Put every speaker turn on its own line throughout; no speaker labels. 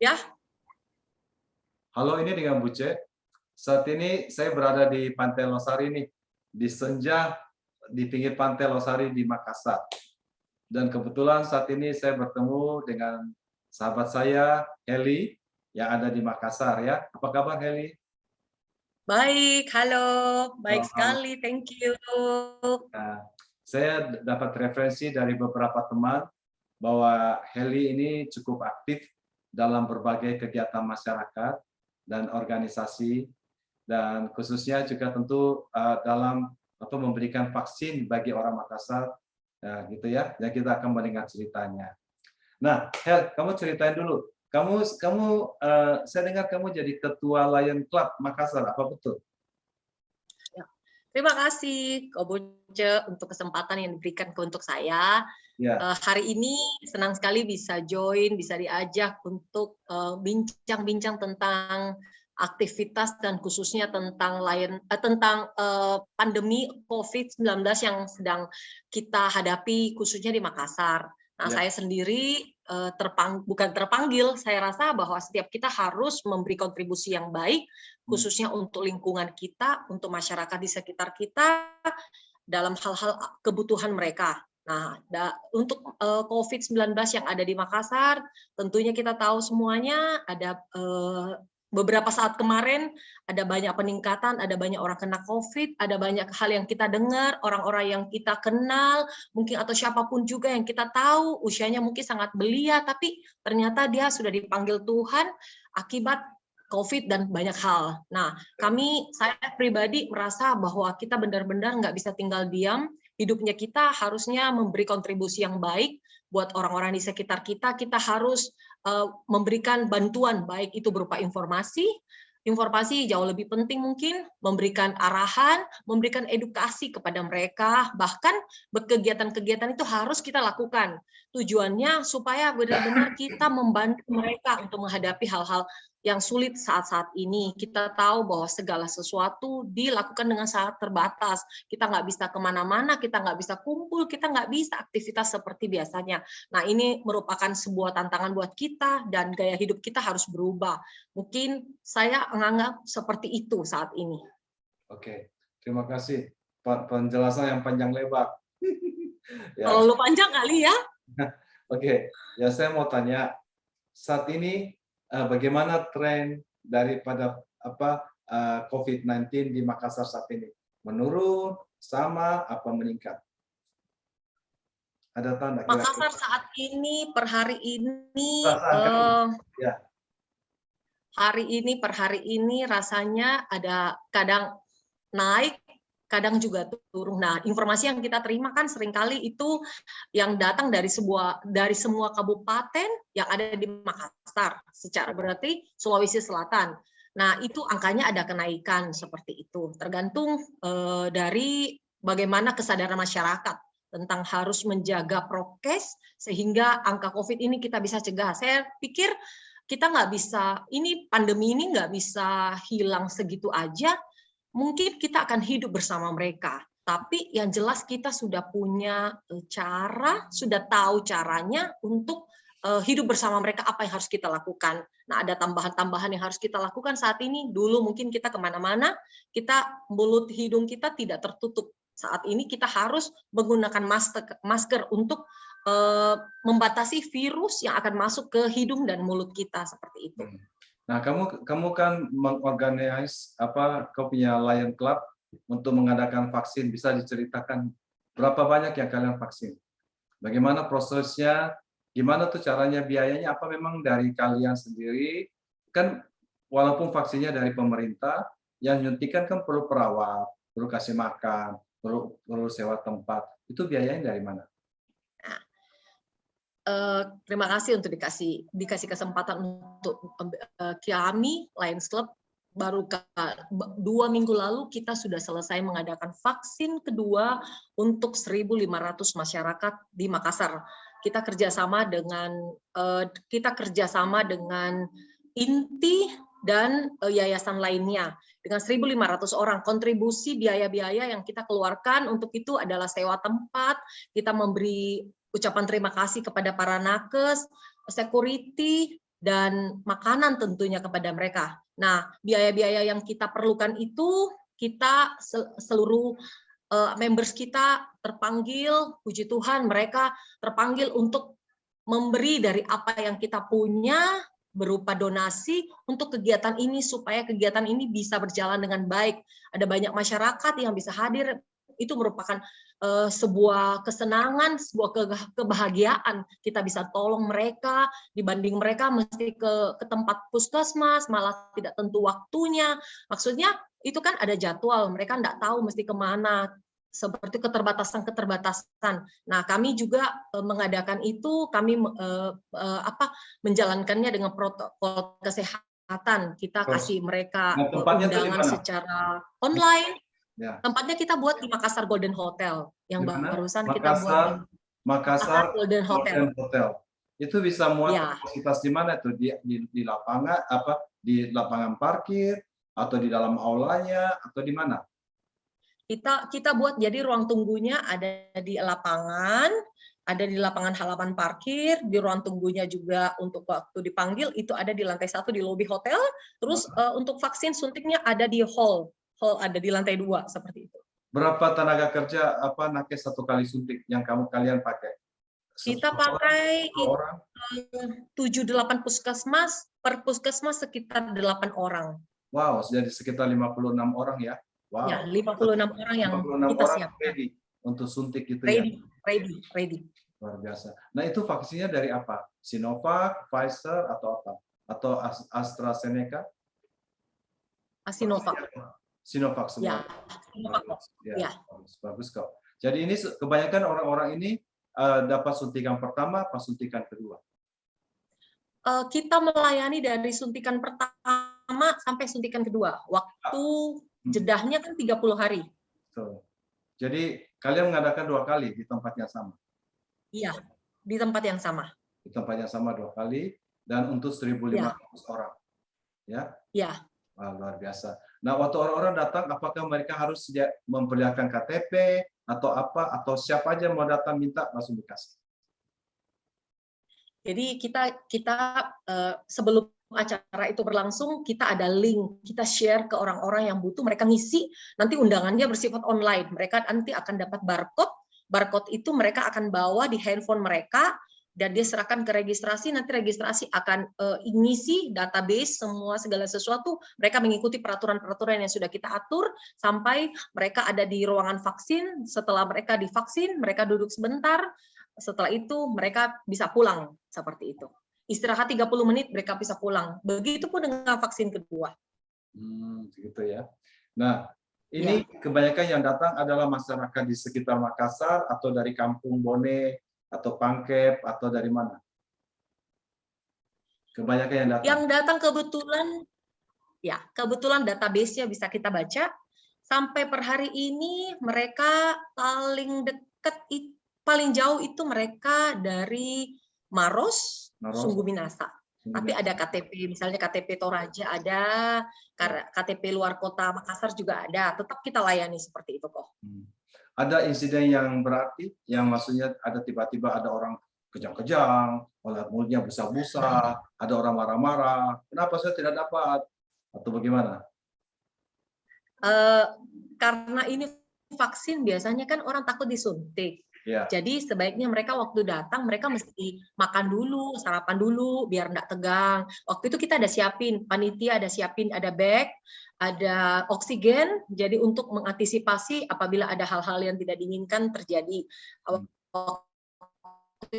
Ya,
Halo, ini dengan Bu Ce. Saat ini saya berada di Pantai Losari nih, di Senja, di pinggir Pantai Losari di Makassar. Dan kebetulan saat ini saya bertemu dengan sahabat saya, Heli, yang ada di Makassar ya. Apa kabar, Heli?
baik. Halo, baik
Oh, halo.
sekali. Thank you.
Nah, saya dapat referensi dari beberapa teman bahwa Heli ini cukup aktif dalam berbagai kegiatan masyarakat dan organisasi, dan khususnya juga tentu dalam memberikan vaksin bagi orang Makassar, gitu ya. Dan kita akan mendengar ceritanya. Nah, Hel, kamu ceritain dulu. Saya dengar kamu jadi ketua Lion Club Makassar, apa betul?
Ya, terima kasih, Ko Bunce, untuk kesempatan yang diberikan untuk saya.
Ya,
Hari ini senang sekali bisa join, bisa diajak untuk bincang-bincang tentang aktivitas dan khususnya tentang pandemi COVID-19 yang sedang kita hadapi khususnya di Makassar. Nah,
ya.
saya sendiri bukan terpanggil, saya rasa bahwa setiap kita harus memberi kontribusi yang baik khususnya untuk lingkungan kita, untuk masyarakat di sekitar kita dalam hal-hal kebutuhan mereka. Nah, untuk COVID-19 yang ada di Makassar, tentunya kita tahu semuanya ada beberapa saat kemarin ada banyak peningkatan, ada banyak orang kena COVID, ada banyak hal yang kita dengar, orang-orang yang kita kenal, mungkin atau siapapun juga yang kita tahu, usianya mungkin sangat belia, tapi ternyata dia sudah dipanggil Tuhan akibat COVID dan banyak hal. Nah, saya pribadi merasa bahwa kita benar-benar nggak bisa tinggal diam, hidupnya kita harusnya memberi kontribusi yang baik buat orang-orang di sekitar kita. Kita harus memberikan bantuan, baik itu berupa informasi jauh lebih penting mungkin, memberikan arahan, memberikan edukasi kepada mereka, bahkan kegiatan-kegiatan itu harus kita lakukan. Tujuannya supaya benar-benar kita membantu mereka untuk menghadapi hal-hal yang sulit saat-saat ini. Kita tahu bahwa segala sesuatu dilakukan dengan sangat terbatas. Kita nggak bisa kemana-mana, kita nggak bisa kumpul, kita nggak bisa aktivitas seperti biasanya. Nah, ini merupakan sebuah tantangan buat kita dan gaya hidup kita harus berubah. Mungkin saya menganggap seperti itu saat ini.
Oke, terima kasih penjelasan yang panjang lebar. Ya,
Terlalu panjang kali ya?
oke. Ya, saya mau tanya, saat ini bagaimana tren daripada COVID-19 di Makassar saat ini? Menurun, sama, apa meningkat? Ada tanda
Makassar
kira-kira
saat ini per hari ini
perasaan kamu? Ya,
per hari ini rasanya ada kadang naik, kadang juga turun. Nah, informasi yang kita terima kan seringkali itu yang datang dari semua kabupaten yang ada di Makassar, secara berarti Sulawesi Selatan. Nah, itu angkanya ada kenaikan seperti itu. Tergantung dari bagaimana kesadaran masyarakat tentang harus menjaga prokes sehingga angka COVID ini kita bisa cegah. Saya pikir kita nggak bisa, pandemi ini nggak bisa hilang segitu aja. Mungkin kita akan hidup bersama mereka, tapi yang jelas kita sudah punya cara, sudah tahu caranya untuk hidup bersama mereka, apa yang harus kita lakukan. Nah, ada tambahan-tambahan yang harus kita lakukan saat ini. Dulu mungkin kita kemana-mana, mulut hidung kita tidak tertutup. Saat ini kita harus menggunakan masker untuk membatasi virus yang akan masuk ke hidung dan mulut kita seperti itu.
Nah, kamu kan mengorganize kau punya Lion Club untuk mengadakan vaksin. Bisa diceritakan berapa banyak yang kalian vaksin? Bagaimana prosesnya? Gimana tuh caranya, biayanya? Apa memang dari kalian sendiri? Kan walaupun vaksinnya dari pemerintah, yang nyuntikan kan perlu perawat, perlu kasih makan, perlu sewa tempat. Itu biayanya dari mana?
Terima kasih untuk dikasih kesempatan untuk kami Lions Club. Baru 2 minggu lalu kita sudah selesai mengadakan vaksin kedua untuk 1.500 masyarakat di Makassar. Kita kerjasama dengan INTI dan yayasan lainnya dengan 1.500 orang. Kontribusi biaya-biaya yang kita keluarkan untuk itu adalah sewa tempat, kita memberi ucapan terima kasih kepada para nakes, security, dan makanan tentunya kepada mereka. Nah, biaya-biaya yang kita perlukan itu kita seluruh members kita terpanggil, puji Tuhan mereka terpanggil untuk memberi dari apa yang kita punya berupa donasi untuk kegiatan ini supaya kegiatan ini bisa berjalan dengan baik. Ada banyak masyarakat yang bisa hadir, itu merupakan sebuah kesenangan, sebuah kebahagiaan. Kita bisa tolong mereka dibanding mereka mesti ke tempat puskesmas, malah tidak tentu waktunya. Maksudnya itu kan ada jadwal, mereka tidak tahu mesti kemana, seperti keterbatasan. Nah, kami juga mengadakan itu, kami menjalankannya dengan protokol kesehatan. Kita kasih mereka undangan secara online.
Ya.
Tempatnya kita buat di Makassar Golden Hotel yang barusan kita buat di
Makassar
Golden Hotel.
Itu bisa muat
ya.
Kapasitas di mana tuh? Di lapangan di lapangan parkir atau di dalam aulanya atau di mana?
Kita buat jadi ruang tunggunya ada di lapangan, ada di lapangan halaman parkir, di ruang tunggunya juga untuk waktu dipanggil itu ada di lantai 1 di lobi hotel. Terus untuk vaksin suntiknya ada di hall ada di lantai 2 seperti itu.
Berapa tenaga kerja nakes satu kali suntik yang kalian pakai?
Kita pakai 7-8 puskesmas, per puskesmas sekitar 8 orang.
Wow, jadi sekitar 56 orang ya. Wow.
Ya, 56 orang yang kita siapkan.
Ready untuk suntik itu
ready,
ya.
Ready.
Luar biasa. Nah, itu vaksinnya dari apa? Sinovac, Pfizer atau apa? Atau AstraZeneca? Sinovac semua. Ya. Bagus kok. Jadi ini kebanyakan orang-orang ini dapat suntikan pertama apa suntikan kedua?
Kita melayani dari suntikan pertama sampai suntikan kedua. Waktu jedahnya kan 30 hari.
Betul. Jadi kalian mengadakan 2 kali di tempat yang sama?
Iya, di tempat yang sama.
Di tempat yang sama 2 kali dan untuk 1.500 orang. Ya?
Iya.
Wah, luar biasa. Nah, waktu orang-orang datang, apakah mereka harus memperlihatkan KTP atau apa? Atau siapa aja mau datang minta langsung dikasih?
Jadi kita sebelum acara itu berlangsung, kita ada link, kita share ke orang-orang yang butuh, mereka ngisi, nanti undangannya bersifat online. Mereka nanti akan dapat barcode itu mereka akan bawa di handphone mereka, dan dia serahkan ke registrasi, nanti registrasi akan ngisi database semua segala sesuatu, mereka mengikuti peraturan-peraturan yang sudah kita atur, sampai mereka ada di ruangan vaksin, setelah mereka divaksin, mereka duduk sebentar, setelah itu mereka bisa pulang, seperti itu. Istirahat 30 menit, mereka bisa pulang. Begitupun dengan vaksin kedua.
Gitu ya. Nah, ini kebanyakan yang datang adalah masyarakat di sekitar Makassar atau dari Kampung Bone, atau Pangkep, atau dari mana? Kebanyakan yang datang.
Yang datang kebetulan database-nya bisa kita baca. Sampai per hari ini mereka paling dekat, paling jauh itu mereka dari Maros. Sungguh Minasa. Tapi ada KTP, misalnya KTP Toraja ada, KTP luar kota Makassar juga ada. Tetap kita layani seperti itu kok.
Ada insiden yang berarti, yang maksudnya ada tiba-tiba ada orang kejang-kejang, mulutnya busa-busa, ada orang marah-marah, kenapa saya tidak dapat? Atau bagaimana?
Karena ini vaksin biasanya kan orang takut disuntik.
Ya.
Jadi sebaiknya mereka waktu datang, mereka mesti makan dulu, sarapan dulu, biar enggak tegang. Waktu itu kita ada siapin, panitia ada siapin, ada bag, ada oksigen, jadi untuk mengantisipasi apabila ada hal-hal yang tidak diinginkan terjadi. Waktu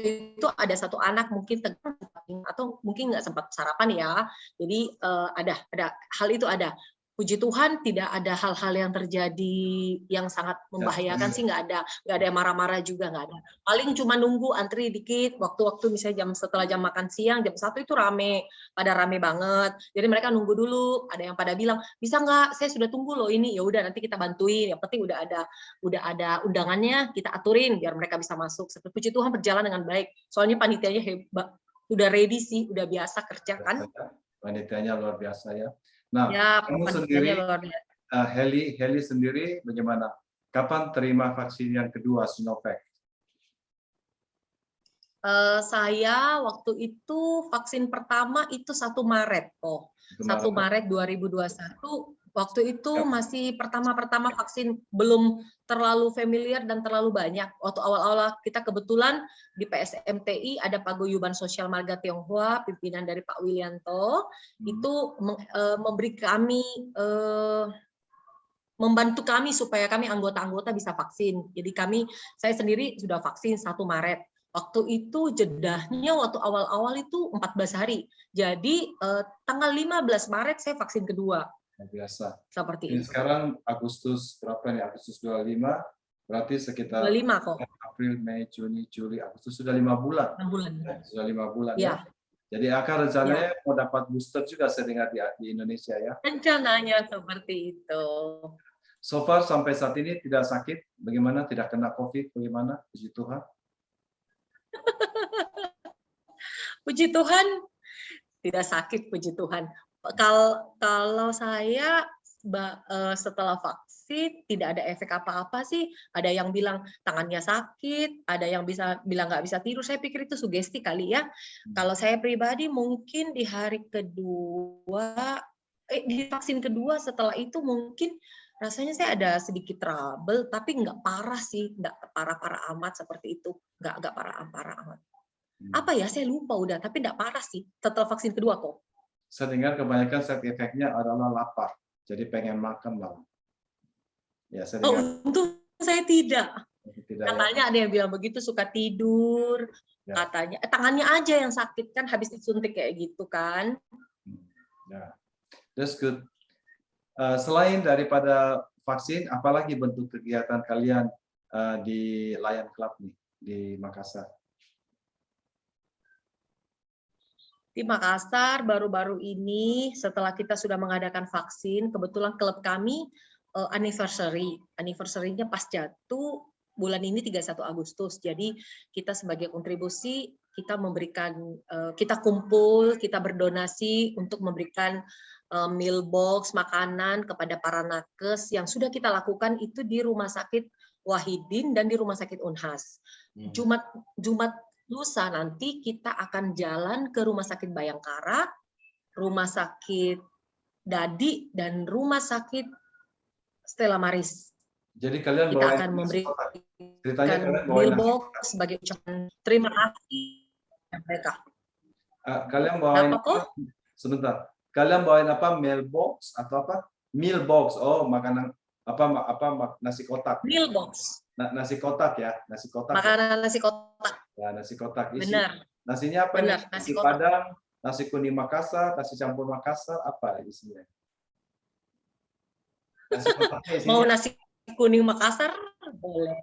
itu ada satu anak mungkin tegang atau mungkin nggak sempat sarapan ya, jadi ada hal itu ada. Puji Tuhan tidak ada hal-hal yang terjadi yang sangat membahayakan sih, nggak ada yang marah-marah juga, nggak ada. Paling cuma nunggu antri dikit, waktu misalnya setelah jam makan siang jam 1 itu pada rame banget. Jadi mereka nunggu dulu, ada yang pada bilang bisa nggak, saya sudah tunggu loh ini, ya udah nanti kita bantuin. Yang penting udah ada undangannya, kita aturin biar mereka bisa masuk. Puji Tuhan berjalan dengan baik. Soalnya panitianya hebat, udah ready sih, udah biasa kerja kan.
Panitianya luar biasa ya. Nah,
ya,
kamu sendiri, Heli sendiri bagaimana? Kapan terima vaksin yang kedua Sinovac?
Saya waktu itu vaksin pertama itu 1 Maret kok. 1 Maret 2021. Waktu itu masih pertama-pertama vaksin, belum terlalu familiar dan terlalu banyak. Waktu awal-awal kita kebetulan di PSMTI ada Paguyuban Sosial Marga Tionghoa, pimpinan dari Pak Willianto, itu memberi kami membantu kami supaya kami anggota-anggota bisa vaksin. Jadi saya sendiri sudah vaksin 1 Maret. Waktu itu jedahnya waktu awal-awal itu 14 hari. Jadi tanggal 15 Maret saya vaksin kedua.
Biasa.
Seperti
ini
itu.
Sekarang Agustus berapa nih? Agustus 25, berarti sekitar
25 kok.
April, Mei, Juni, Juli, Agustus sudah 5 bulan.
6 bulan.
Sudah 5 bulan
ya.
Jadi akan rencananya mau dapat booster juga saya dengar di Indonesia ya.
Rencananya seperti itu.
So far sampai saat ini tidak sakit, bagaimana? Tidak kena COVID, bagaimana? Puji Tuhan.
Puji Tuhan, tidak sakit, puji Tuhan. Kalau saya setelah vaksin tidak ada efek apa-apa sih. Ada yang bilang tangannya sakit, ada yang bilang nggak bisa tidur. Saya pikir itu sugesti kali ya. Kalau saya pribadi mungkin di hari kedua, di vaksin kedua setelah itu mungkin rasanya saya ada sedikit trouble, tapi nggak parah sih, nggak parah-parah amat seperti itu, nggak parah-parah amat. Apa ya, saya lupa udah, tapi nggak parah sih setelah vaksin kedua kok.
Saya dengar kebanyakan side effect-nya adalah lapar, jadi pengen makan malah. Ya, saya dengar.
Untuk saya tidak. Katanya
ya.
ada yang bilang begitu, suka tidur, ya. Katanya tangannya aja yang sakit kan habis disuntik kayak gitu kan.
Ya, that's good. Selain daripada vaksin, apalagi bentuk kegiatan kalian di Lion Club nih di Makassar?
Di Makassar baru-baru ini setelah kita sudah mengadakan vaksin, kebetulan klub kami anniversary-nya pas jatuh bulan ini 31 Agustus. Jadi kita sebagai kontribusi kita memberikan, kita kumpul, kita berdonasi untuk memberikan meal box, makanan kepada para nakes yang sudah kita lakukan itu di Rumah Sakit Wahidin dan di Rumah Sakit Unhas. Jumat lusa nanti kita akan jalan ke Rumah Sakit Bayangkara, Rumah Sakit Dadi, dan Rumah Sakit Stella Maris.
Jadi kalian
kita akan memberikan meal box sebagai ucapan terima kasih mereka.
Kalian bawain apa? Sebentar. Kalian bawain apa? Meal box atau apa? Meal box. Oh, makanan apa nasi kotak.
Meal box.
Nasi kotak ya, nasi kotak.
Makanan nasi kotak.
Ya, nasi kotak isi.
Benar.
Nasinya apa?
Benar,
nasi Padang, nasi kuning Makassar, nasi campur Makassar, apa isinya? Nasi kotaknya isinya.
Mau nasi kuning Makassar boleh.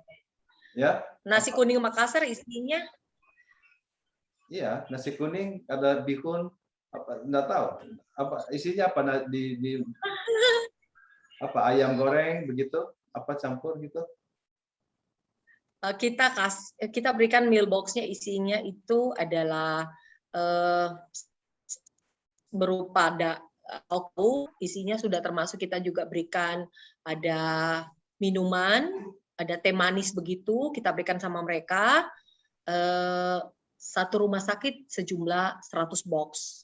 Ya.
Nasi kuning Makassar isinya?
Iya, nasi kuning ada bihun, apa enggak tahu. Apa isinya apa di apa ayam goreng begitu? Apa campur gitu?
Kita berikan meal box-nya isinya itu adalah berupa isinya sudah termasuk kita juga berikan ada minuman, ada teh manis begitu kita berikan sama mereka. Satu rumah sakit sejumlah 100 box.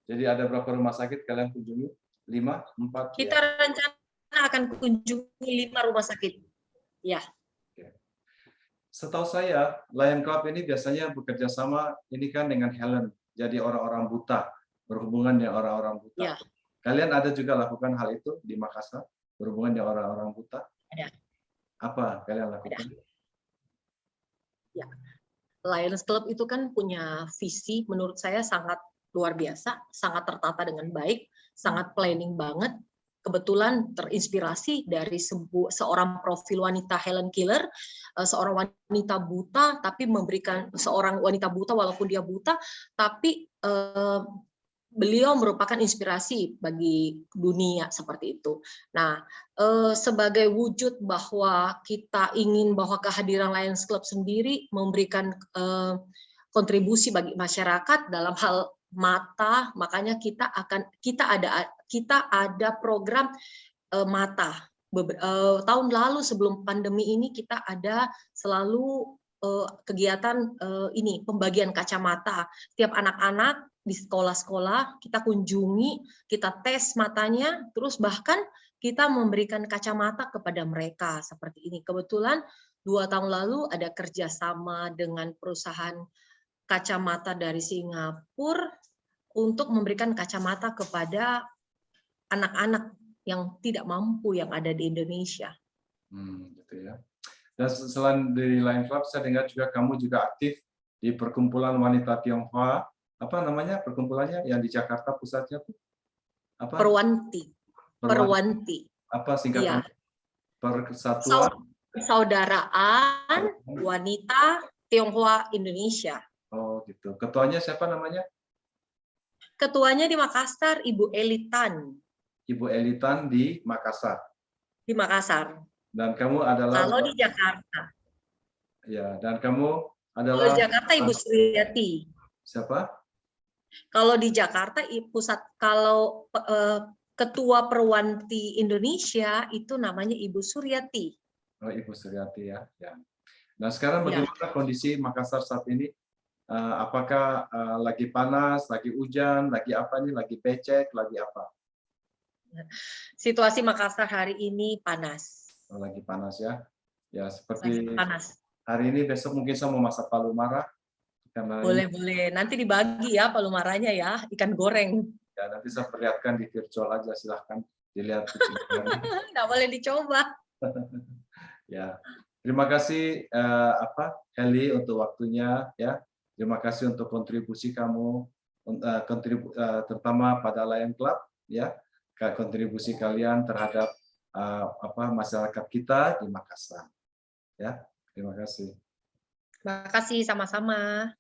Jadi ada berapa rumah sakit kalian kunjungi? 5, 4?
Kita rencana akan kunjungi 5 rumah sakit. Ya.
Setahu saya, Lion Club ini biasanya bekerja sama ini kan dengan Helen, jadi orang-orang buta, berhubungan dengan orang-orang buta.
Ya.
Kalian ada juga lakukan hal itu di Makassar, berhubungan dengan orang-orang buta?
Ada.
Apa kalian lakukan?
Ada. Ya. Lions Club itu kan punya visi, menurut saya sangat luar biasa, sangat tertata dengan baik, sangat planning banget. Kebetulan terinspirasi dari seorang profil wanita Helen Keller, seorang wanita buta, tapi memberikan seorang wanita buta walaupun dia buta, tapi beliau merupakan inspirasi bagi dunia seperti itu. Nah, sebagai wujud bahwa kita ingin bahwa kehadiran Lions Club sendiri memberikan kontribusi bagi masyarakat dalam hal mata, makanya kita ada program mata. Tahun lalu sebelum pandemi ini kita ada selalu kegiatan ini pembagian kacamata. Setiap anak-anak di sekolah-sekolah kita kunjungi, kita tes matanya, terus bahkan kita memberikan kacamata kepada mereka seperti ini. Kebetulan 2 tahun lalu ada kerjasama dengan perusahaan kacamata dari Singapura untuk memberikan kacamata kepada anak-anak yang tidak mampu yang ada di Indonesia.
Gitu ya. Dan selain di Lion Club, saya dengar juga kamu juga aktif di Perkumpulan Wanita Tionghoa. Apa namanya perkumpulannya yang di Jakarta pusatnya tuh? Apa?
Perwanti. Perwanti.
Apa
Iya.
singkatan? Persatuan
Persaudaraan Wanita Tionghoa Indonesia.
Oh gitu. Ketuanya siapa namanya?
Ketuanya di Makassar, Ibu Elitan.
Ibu Elitan di Makassar.
Di Makassar.
Dan kamu adalah
kalau di Jakarta.
Ya, dan kamu adalah
Kalau di Jakarta Ibu Suryati.
Siapa?
Kalau di Jakarta kalau Ketua Perwanti Indonesia itu namanya Ibu Suryati.
Oh, Ibu Suryati ya. Ya. Nah, sekarang bagaimana kondisi Makassar saat ini? Apakah lagi panas, lagi hujan, lagi apa nih? Lagi becek, lagi apa?
Situasi Makassar hari ini panas.
Oh, lagi panas ya. Ya, seperti
panas.
Hari ini, besok mungkin saya mau masak palu mara. Karena
boleh. Nanti dibagi ya palu maranya ya, ikan goreng.
Ya, nanti saya perlihatkan di virtual aja, silahkan dilihat.
Nggak boleh dicoba.
Ya, terima kasih Heli untuk waktunya ya. Terima kasih untuk kontribusi kamu, terutama pada Lion Club ya, kontribusi kalian terhadap masyarakat kita di Makassar. Ya, terima kasih.
Terima kasih sama-sama.